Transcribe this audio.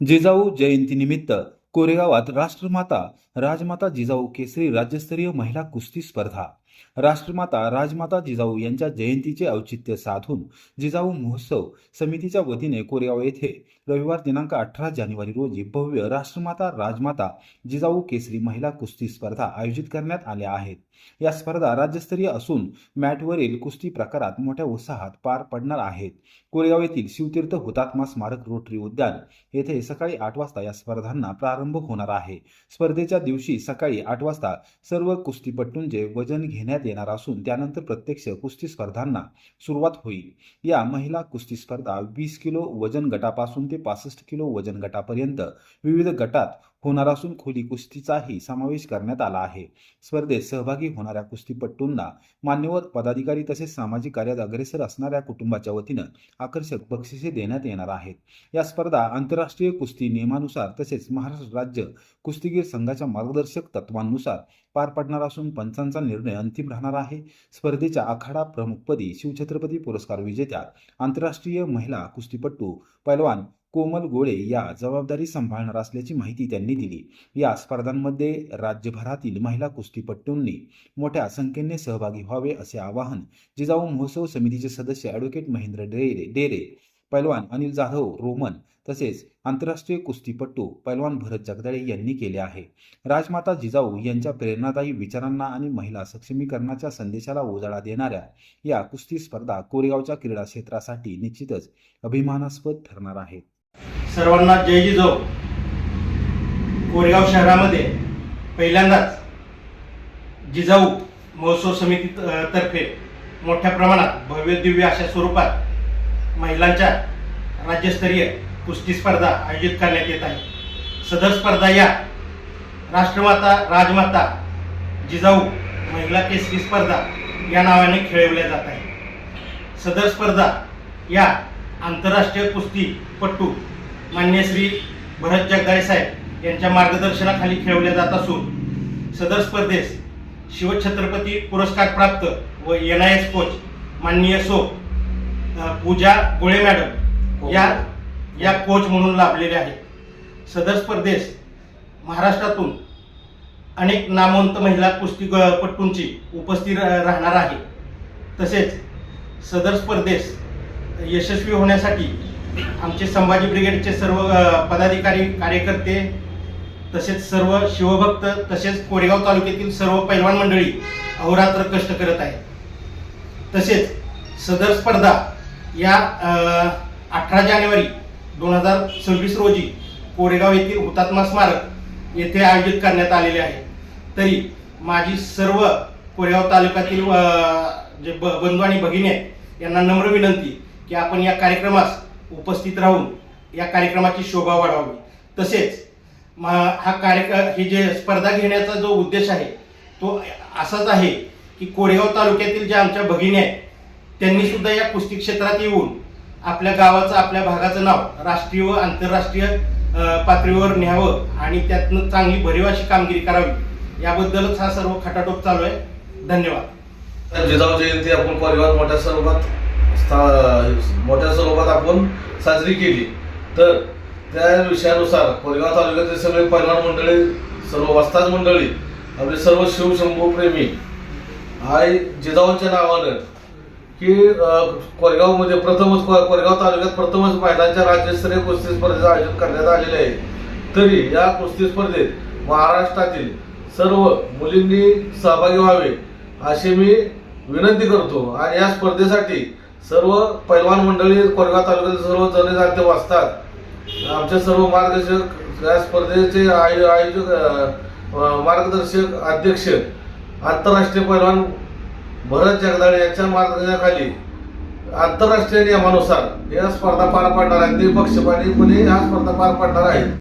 जिजाऊ जयंतीनिमित्त कोरेगावात राजमाता जिजाऊ केसरी राज्यस्तरीय महिला कुस्ती स्पर्धा। राष्ट्रमाता राजमाता जिजाऊ यांच्या जयंतीचे औचित्य साधून जिजाऊ महोत्सव समितीच्या वतीने कोरेगाव येथे रविवार दिनांक 18 जानेवारी रोजी भव्य राष्ट्रमाता राजमाता जिजाऊ केसरी महिला कुस्ती स्पर्धा आयोजित करण्यात आल्या आहेत। या स्पर्धा राज्यस्तरीय असून मॅटवरील कुस्ती प्रकारात मोठ्या उत्साहात पार पडणार आहेत। कोरेगाव येथील शिवतीर्थ हुतात्मा स्मारक रोटरी उद्यान येथे सकाळी 8 वाजता या स्पर्धांना प्रारंभ होणार आहे। स्पर्धेच्या दिवशी सकाळी 8 वाजता सर्व कुस्तीपटूंचे वजन घेण्यात येणार असून त्यानंतर प्रत्यक्ष कुस्ती स्पर्धांना सुरुवात होईल। या महिला कुस्ती स्पर्धा 20 किलो वजन गटापासून ते 65 किलो वजन गटापर्यंत विविध गटात होणार असून खोली कुस्तीचाही समावेश करण्यात आला आहे। स्पर्धेत सहभागी होणाऱ्या कुस्तीपटूंना मान्यवर पदाधिकारी तसेच सामाजिक कार्यात अग्रेसर असणाऱ्या कुटुंबाच्या वतीने आकर्षक बक्षिसे देण्यात येणार आहेत। या स्पर्धा आंतरराष्ट्रीय कुस्ती नियमानुसार तसेच महाराष्ट्र राज्य कुस्तीगीर संघाच्या मार्गदर्शक तत्वांनुसार पार पडणार असून पंचांचा निर्णय अंतिम राहणार आहे। स्पर्धेच्या आखाडा प्रमुखपदी शिवछत्रपती पुरस्कार विजेत्या आंतरराष्ट्रीय महिला कुस्तीपटू पैलवान कोमल गोळे या जबाबदारी सांभाळणार असल्याची माहिती त्यांनी दिली। या स्पर्धांमध्ये राज्यभरातील महिला कुस्तीपटूंनी मोठ्या संख्येने सहभागी व्हावे असे आवाहन जिजाऊ महोत्सव समितीचे सदस्य ॲडव्होकेट महेंद्र डेरे, पैलवान अनिल जाधव रोमन तसेच आंतरराष्ट्रीय कुस्तीपटू पैलवान भरत जगदाळे यांनी केले आहे। राजमाता जिजाऊ यांच्या प्रेरणादायी विचारांना आणि महिला सक्षमीकरणाच्या संदेशाला उजाळा देणाऱ्या या कुस्ती स्पर्धा कोरेगावच्या क्रीडा क्षेत्रासाठी निश्चितच अभिमानास्पद ठरणार आहेत। सर्वांना जय जिजाऊ। कोरेगाव शहरामध्ये पहिल्यांदाच जिजाऊ महोत्सव समिती तर्फे मोठ्या प्रमाणात भव्य दिव्य अशा स्वरूपात महिलांच्या राज्यस्तरीय कुस्ती स्पर्धा आयोजित करण्यात येत आहे। सदर स्पर्धा या राष्ट्रमाता राजमाता जिजाऊ महिला केसरी स्पर्धा या नावाने खेळवल्या जात आहे। सदर स्पर्धा या आंतरराष्ट्रीय कुस्तीपटू मान्य श्री भरत जगदाळे साहेब यांच्या मार्गदर्शनाखाली खेळवल्या जात असून सदर स्पर्धेस शिवछत्रपती पुरस्कार प्राप्त व NIS कोच माननीय पूजा गोळे मॅडम या कोच म्हणून लाभलेले आहेत। सदर स्पर्धेस महाराष्ट्रातून अनेक नामवंत महिला कुस्तीपटूंची उपस्थिती राहणार आहे। तसेच सदर स्पर्धेस यशस्वी होण्यासाठी आमचे संभाजी ब्रिगेडचे सर्व पदाधिकारी कार्यकर्ते तसेच सर्व शिवभक्त तसेच कोरेगाव तालुक्यातील सर्व पैलवान मंडळी अहोरात्र कष्ट करत आहेत। तसेच सदर स्पर्धा या 18 जानेवारी 2026 रोजी कोरेगाव येथील हुतात्मा स्मारक येथे आयोजित करण्यात आलेले आहे। तरी माझी सर्व कोरेगाव तालुक्यातील जे बंधू आणि भगिनी आहेत यांना नम्र विनंती की आपण या कार्यक्रमास उपस्थित राहून या कार्यक्रमाची शोभा वाढवावी। तसेच ही जे स्पर्धा घेण्याचा जो उद्देश आहे तो असाच आहे की कोरेगाव तालुक्यातील ज्या आमच्या भगिनी आहेत त्यांनी सुद्धा या कुस्ती क्षेत्रात येऊन आपल्या गावाचं आपल्या भागाचं नाव राष्ट्रीय व आंतरराष्ट्रीय पातळीवर न्यावं आणि त्यातनं चांगली भरीव अशी कामगिरी करावी याबद्दलच हा सर्व खटाटोप चालू आहे। धन्यवाद। जिजाऊ जयंती आपण कोरेगावात मोठ्या स्वरूपात आपण साजरी केली। तर त्या विषयानुसार कोरेगाव तालुक्यातील सगळे पैलवान मंडळी सर्व वस्ताद मंडळी आपले सर्व शिवशंभू प्रेमी आई जिजाऊच्या नावानं की कोरेगावमध्ये कोरेगाव तालुक्यात प्रथमच महिलांच्या राज्यस्तरीय कुस्ती स्पर्धेचं आयोजन करण्यात आलेले आहे। तरी या कुस्ती स्पर्धेत महाराष्ट्रातील सर्व मुलींनी सहभागी व्हावे अशी मी विनंती करतो आणि या स्पर्धेसाठी सर्व पैलवान मंडळी कोरेगाव तालुक्यातील सर्व जण असतात। आमचे सर्व मार्गदर्शक या स्पर्धेचे आयोजक मार्गदर्शक अध्यक्ष आंतरराष्ट्रीय पैलवान भरत जगदाळे यांच्या मार्गदर्शनाखाली आंतरराष्ट्रीय नियमानुसार या स्पर्धा पार पाडणार आहेत। निपक्षपातीपणे या स्पर्धा पार पाडणार आहेत।